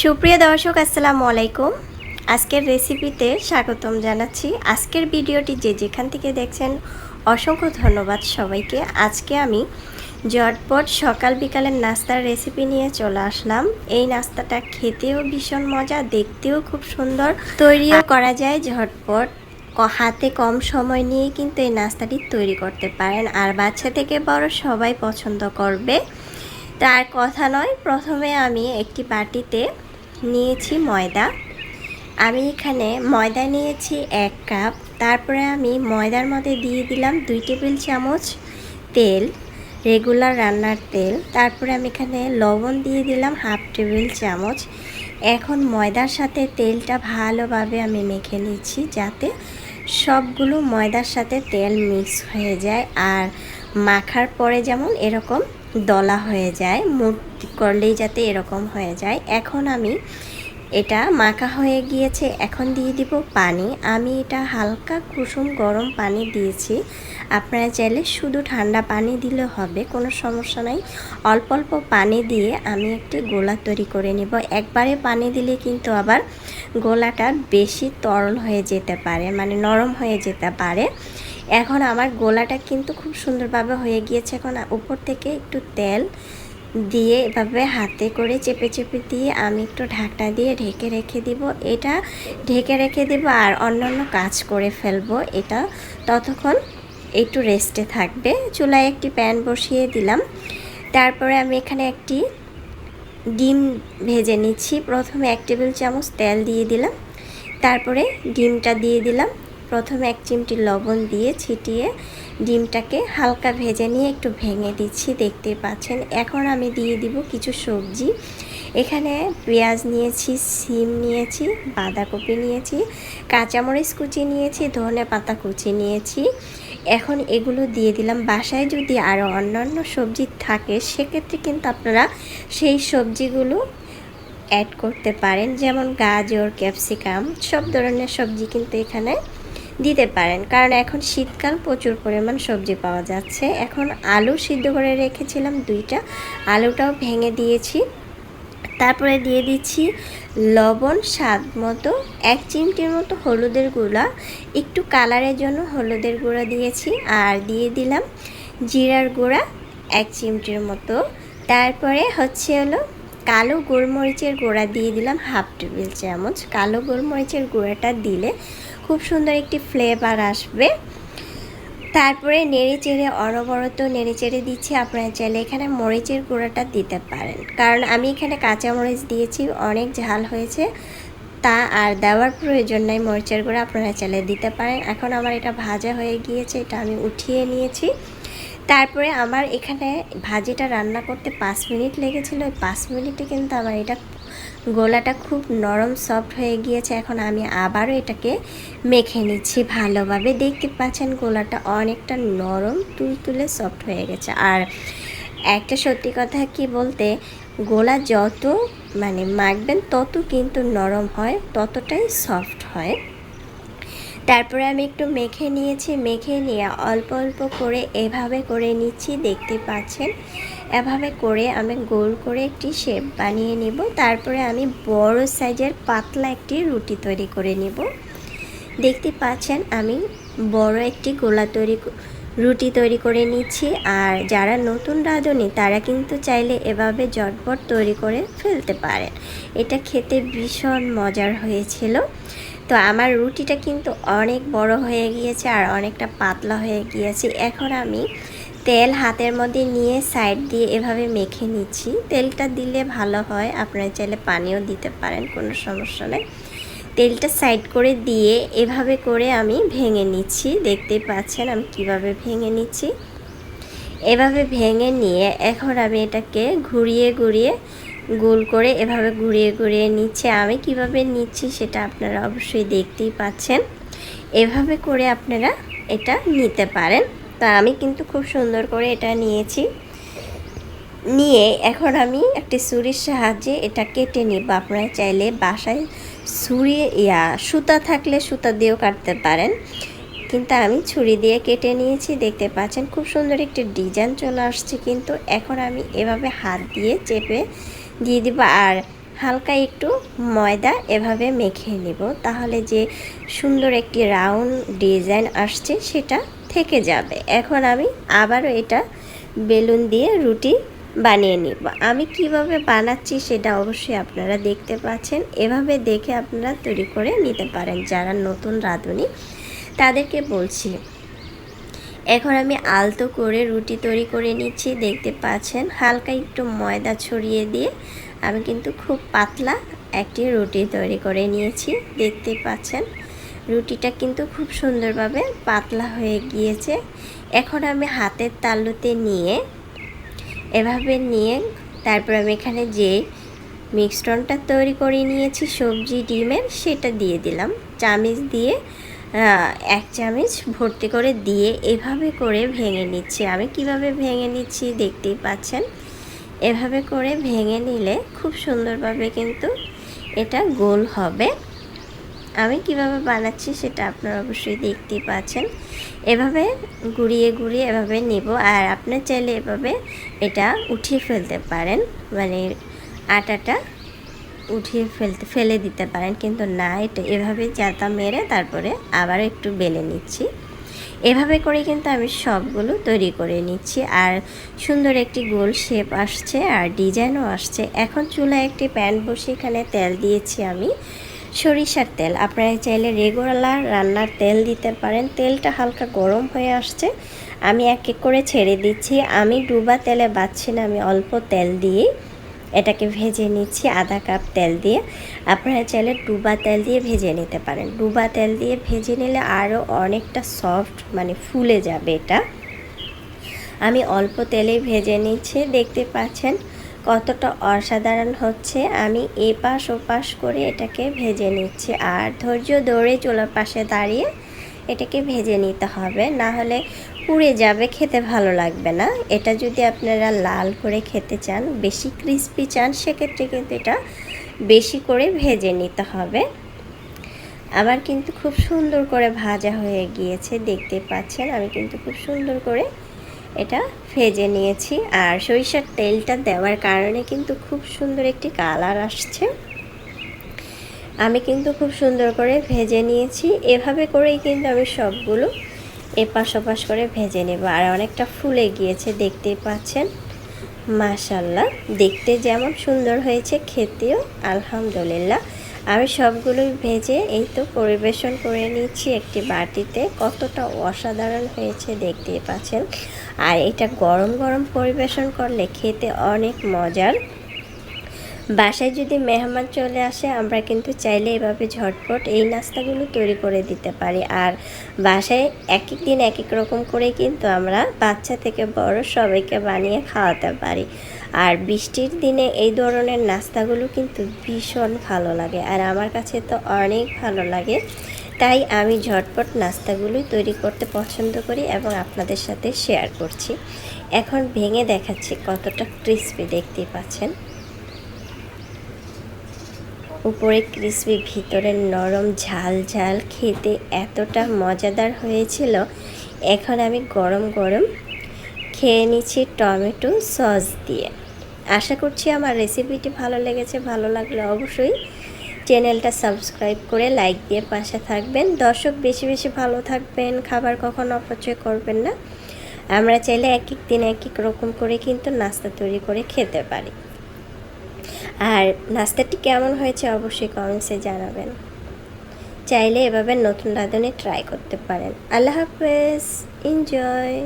সুপ্রিয় দর্শক আসসালামু আলাইকুম। আজকের রেসিপিতে স্বাগতম জানাচ্ছি। আজকের ভিডিওটি যে যেখান থেকে দেখছেন অসংখ্য ধন্যবাদ সবাইকে। আজকে আমি ঝটপট সকাল বিকালের নাস্তার রেসিপি নিয়ে চলে আসলাম। এই নাস্তাটা খেতেও ভীষণ মজা, দেখতেও খুব সুন্দর, তৈরিও করা যায় ঝটপট। হাতে কম সময় নিয়ে কিন্তু এই নাস্তাটি তৈরি করতে পারেন, আর বাচ্চা থেকে বড় সবাই পছন্দ করবে। তার কথা নয়, প্রথমে আমি একটি বাটিতে নিয়েছি ময়দা। আমি এখানে ময়দা নিয়েছি 1 কাপ। তারপরে আমি ময়দার মধ্যে দিয়ে দিলাম 2 টেবিল চামচ তেল, রেগুলার রান্নার তেল। তারপরে আমি এখানে লবণ দিয়ে দিলাম 1/2 টেবিল চামচ। এখন ময়দার সাথে তেলটা ভালোভাবে আমি মেখে নিচ্ছি, যাতে সবগুলো ময়দার সাথে তেল মিক্স হয়ে যায়, আর মাখার পরে যেমন এরকম দলা হয়ে যায়, মুঠ করলেই যাতে এরকম হয়ে যায়। এখন আমি এটা মাখা হয়ে গিয়েছে, এখন দিয়ে দিব পানি। আমি এটা হালকা কুসুম গরম পানি দিয়েছি, আপনারা চাইলে শুধু ঠান্ডা পানি দিলে হবে, কোনো সমস্যা নাই। অল্প অল্প পানি দিয়ে আমি একটি গোলা তৈরি করে নেব। একবারে পানি দিলে কিন্তু আবার গোলাটা বেশি তরল হয়ে যেতে পারে, মানে নরম হয়ে যেতে পারে। এখন আমার গোলাটা কিন্তু খুব সুন্দরভাবে হয়ে গিয়েছে। এখন উপর থেকে একটু তেল দিয়ে এভাবে হাতে করে চেপে চেপে দিয়ে আমি একটু ঢাকনা দিয়ে ঢেকে রেখে দিব। এটা ঢেকে রেখে দেব আর অন্যান্য কাজ করে ফেলবো। এটা ততক্ষণ একটু রেস্টে থাকবে। চুলায় একটি প্যান বসিয়ে দিলাম। তারপরে আমি এখানে একটি ডিম ভেজে নিচ্ছি। প্রথমে 1 টেবিল চামচ তেল দিয়ে দিলাম, তারপরে ডিমটা দিয়ে দিলাম। প্রথমে 1 চিমটি লবণ দিয়ে ছিটিয়ে ডিমটাকে হালকা ভেজে নিয়ে একটু ভেঙে দিচ্ছি, দেখতেই পাচ্ছেন। এখন আমি দিয়ে দিব কিছু সবজি। এখানে পেঁয়াজ নিয়েছি, সিম নিয়েছি, বাঁধাকপি নিয়েছি, কাঁচামরিচ কুচি নিয়েছি, ধনে পাতা কুচি নিয়েছি। এখন এগুলো দিয়ে দিলাম। বাসায় যদি আরও অন্যান্য সবজি থাকে সেক্ষেত্রে কিন্তু আপনারা সেই সবজিগুলো অ্যাড করতে পারেন, যেমন গাজর, ক্যাপসিকাম, সব ধরনের সবজি কিন্তু এখানে দিতে পারেন, কারণ এখন শীতকাল, প্রচুর পরিমাণ সবজি পাওয়া যাচ্ছে। এখন আলু সিদ্ধ করে রেখেছিলাম 2টা, আলুটাও ভেঙে দিয়েছি। তারপরে দিয়ে দিচ্ছি লবণ স্বাদ মতো, 1 চিমটির মতো হলুদের গুঁড়া, একটু কালারের জন্য হলুদের গুঁড়া দিয়েছি। আর দিয়ে দিলাম জিরার গুঁড়া 1 চিমটির মতো। তারপরে হলো কালো গোলমরিচের গুঁড়া দিয়ে দিলাম 1/2 টেবিল চামচ। কালো গোলমরিচের গুঁড়াটা দিলে খুব সুন্দর একটি ফ্লেভার আসবে। তারপরে নেড়েচেড়ে অনবরত নেড়েচেড়ে দিচ্ছি। আপনারা চাইলে এখানে মরিচের গুঁড়াটা দিতে পারেন, কারণ আমি এখানে কাঁচা মরিচ দিয়েছি, অনেক ঝাল হয়েছে, তা আর দেওয়ার প্রয়োজন নাই। মরিচের গুঁড়া আপনারা চাইলে দিতে পারেন। এখন আমার এটা ভাজা হয়ে গিয়েছে, এটা আমি উঠিয়ে নিয়েছি। তারপরে আমার এখানে ভাজিটা রান্না করতে 5 মিনিট লেগেছিল। ওই 5 মিনিটে কিন্তু আমার এটা গোলাটা খুব নরম সফট হয়ে গিয়েছে। এখন আমি আবারও এটাকে মেখে নিচ্ছি ভালোভাবে। দেখতে পাচ্ছেন গোলাটা অনেকটা নরম তুলতুলে সফট হয়ে গেছে। আর একটা সত্যি কথা কি বলতে, গোলা যত মাখবেন তত কিন্তু নরম হয়, ততটাই সফট হয়। তারপরে আমি একটু মেখে নিয়েছি, মেখে নিয়ে অল্প অল্প করে এভাবে করে নিচ্ছি, দেখতে পাচ্ছেন। এভাবে করে আমি গোল করে একটি শেপ বানিয়ে নিব। তারপরে আমি বড় সাইজের পাতলা একটি রুটি তৈরি করে নিব। দেখতে পাচ্ছেন আমি বড় একটি গোলা রুটি তৈরি করে নিচ্ছি। আর যারা নতুন রাঁধুনি তারা কিন্তু চাইলে এভাবে ঝটপট তৈরি করে ফেলতে পারেন। এটা খেতে ভীষণ মজার হয়েছিল। তো আমার রুটিটা কিন্তু অনেক বড় হয়ে গিয়েছে আর অনেকটা পাতলা হয়ে গিয়েছে। এখন আমি তেল হাতের মধ্যে নিয়ে সাইড দিয়ে এভাবে মেখে নিচ্ছি। তেলটা দিলে ভালো হয়, আপনারা চাইলে পানিও দিতে পারেন, কোনো সমস্যা নেই। তেলটা সাইড করে দিয়ে এভাবে করে আমি ভেঙে নিচ্ছি। দেখতেই পাচ্ছেন আমি কিভাবে ভেঙে নিচ্ছি। এভাবে ভেঙে নিয়ে এখন আমি এটাকে ঘুরিয়ে ঘুরিয়ে গোল করে এভাবে ঘুরিয়ে ঘুরিয়ে নিচ্ছে। আমি কিভাবে নিচ্ছি সেটা আপনারা অবশ্যই দেখতেই পাচ্ছেন। এভাবে করে আপনারা এটা নিতে পারেন। তা আমি কিন্তু খুব সুন্দর করে এটা নিয়েছি। নিয়ে এখন আমি একটি ছুরির সাহায্যে এটা কেটে নিব। আপনারা চাইলে বাসায় ছুরি সুতা থাকলে সুতা দিয়েও কাটতে পারেন, কিন্তু আমি ছুরি দিয়ে কেটে নিয়েছি। দেখতে পাচ্ছেন খুব সুন্দর একটি ডিজাইন চলে আসছে। কিন্তু এখন আমি এভাবে হাত দিয়ে চেপে দিয়ে দিব। আর হালকা একটু ময়দা এভাবে মেখে নিব, তাহলে যে সুন্দর একটি রাউন্ড ডিজাইন আসছে সেটা থেকে যাবে। এখন আমি আবারও এটা বেলুন দিয়ে রুটি বানিয়ে নিব। আমি কিভাবে বানাচ্ছি সেটা অবশ্যই আপনারা দেখতে পাচ্ছেন। এভাবে দেখে আপনারা তৈরি করে নিতে পারেন যারা নতুন রাঁধুনি তাদেরকে বলছি। এখন আমি আলতো করে রুটি তৈরি করে নিচ্ছি, দেখতে পাচ্ছেন। হালকা একটু ময়দা ছড়িয়ে দিয়ে আমি কিন্তু খুব পাতলা একটি রুটি তৈরি করে নিয়েছি, দেখতে পাচ্ছেন। রুটিটা কিন্তু খুব সুন্দরভাবে পাতলা হয়ে গিয়েছে। এখন আমি হাতের তালুতে নিয়ে এভাবে নিয়ে তারপর আমি এখানে যে মিশ্রণটা তৈরি করে নিয়েছি সবজি ডিমের, সেটা দিয়ে দিলাম। চামচ দিয়ে 1 চামচ ভর্তি করে দিয়ে এভাবে করে ভেঙে নিচ্ছি। আমি কিভাবে ভেঙে নিচ্ছি দেখতেই পাচ্ছেন। এভাবে করে ভেঙে নিলে খুব সুন্দরভাবে কিন্তু এটা গোল হবে। আমি কিভাবে বানাচ্ছি সেটা আপনারা অবশ্যই দেখতেই পাচ্ছেন। এভাবে ঘুরিয়ে ঘুরিয়ে এভাবে নিব। আর আপনি চাইলে এভাবে এটা উঠিয়ে ফেলতে পারেন, মানে আটাটা উঠিয়ে ফেলে দিতে পারেন, কিন্তু না, এটা এভাবে জাতা মেরে তারপরে আবার একটু বেলে নিচ্ছি। এভাবে করে কিন্তু আমি সবগুলো তৈরি করে নিচ্ছি। আর সুন্দর একটি গোল শেপ আসছে আর ডিজাইনও আসছে। এখন চুলায় একটি প্যান বসে এখানে তেল দিয়েছি আমি সরিষার তেল। আপনারা চাইলে রেগুলার রান্নার তেল দিতে পারেন। তেলটা হালকা গরম হয়ে আসছে, আমি এক এক করে ছেড়ে দিচ্ছি। আমি ডুবা তেলে বাচ্ছি না, আমি অল্প তেল দিয়ে এটাকে ভেজে নিচ্ছি, আধা কাপ তেল দিয়ে। আপনারা চাইলে ডুবা তেল দিয়ে ভেজে নিতে পারেন। ডুবা তেল দিয়ে ভেজে নিলে আরও অনেকটা সফট, মানে ফুলে যাবে এটা। আমি অল্প তেলেই ভেজে নিচ্ছি, দেখতে পাচ্ছেন কতটা অসাধারণ হচ্ছে। আমি এপাশ ওপাশ করে এটাকে ভেজে নিচ্ছি। আর ধৈর্য ধরে চুলার পাশে দাঁড়িয়ে এটাকে ভেজে নিতে হবে, না হলে পুড়ে যাবে, খেতে ভালো লাগবে না। এটা যদি আপনারা লাল করে খেতে চান, বেশি ক্রিস্পি চান, সেক্ষেত্রে কিন্তু এটা বেশি করে ভেজে নিতে হবে। আবার কিন্তু খুব সুন্দর করে ভাজা হয়ে গিয়েছে, দেখতে পাচ্ছেন। আমি কিন্তু খুব সুন্দর করে এটা ভেজে নিয়েছি। আর সরিষার তেলটা দেওয়ার কারণে কিন্তু খুব সুন্দর একটি কালার আসছে। আমি কিন্তু খুব সুন্দর করে ভেজে নিয়েছি। এভাবে করেই কিন্তু আমি সবগুলো এপাশ ওপাশ করে ভেজে নেব। আর অনেকটা ফুলে গিয়েছে, দেখতেই পাচ্ছেন। মাশাআল্লাহ, দেখতে যেমন সুন্দর হয়েছে, খেতেও আলহামদুলিল্লাহ। আমি সবগুলোই ভেজে এই তো পরিবেশন করে নিচ্ছি একটি বাটিতে। কতটা অসাধারণ হয়েছে দেখতেই পাচ্ছেন। আর এটা গরম গরম পরিবেশন করলে খেতে অনেক মজার। বাসায় যদি মেহমান চলে আসে, আমরা কিন্তু চাইলে এভাবে ঝটপট এই নাস্তাগুলো তৈরি করে দিতে পারি। আর বাসায় এক এক দিন এক এক রকম করে কিন্তু আমরা বাচ্চা থেকে বড় সবাইকে বানিয়ে খাওয়াতে পারি। আর বৃষ্টির দিনে এই ধরনের নাস্তাগুলো কিন্তু ভীষণ ভালো লাগে, আর আমার কাছে তো অনেক ভালো লাগে। তাই আমি ঝটপট নাস্তাগুলোই তৈরি করতে পছন্দ করি এবং আপনাদের সাথে শেয়ার করছি। এখন ভেঙে দেখাচ্ছি কতটা ক্রিস্পি, দেখতেই পাচ্ছেন। উপরে ক্রিসপি, ভিতরে নরম, ঝাল ঝাল, খেতে এতটা মজাদার হয়েছিল। এখন আমি গরম গরম খেয়ে নিচ্ছি টমেটো সস দিয়ে। আশা করছি আমার রেসিপিটি ভালো লেগেছে। ভালো লাগলে অবশ্যই চ্যানেলটা সাবস্ক্রাইব করে লাইক দিয়ে পাশে থাকবেন। দর্শক, বেশি বেশি ভালো থাকবেন, খাবার কখনো অপচয় করবেন না। আমরা চাইলে এক এক দিন এক এক রকম করে কিন্তু নাস্তা তৈরি করে খেতে পারি। আর নাস্তাটি কেমন হয়েছে অবশ্যই কমেন্টসে জানাবেন। চাইলে এভাবে নতুন রাঁধুনি ট্রাই করতে পারেন। আল্লাহ হাফেজ, এনজয়।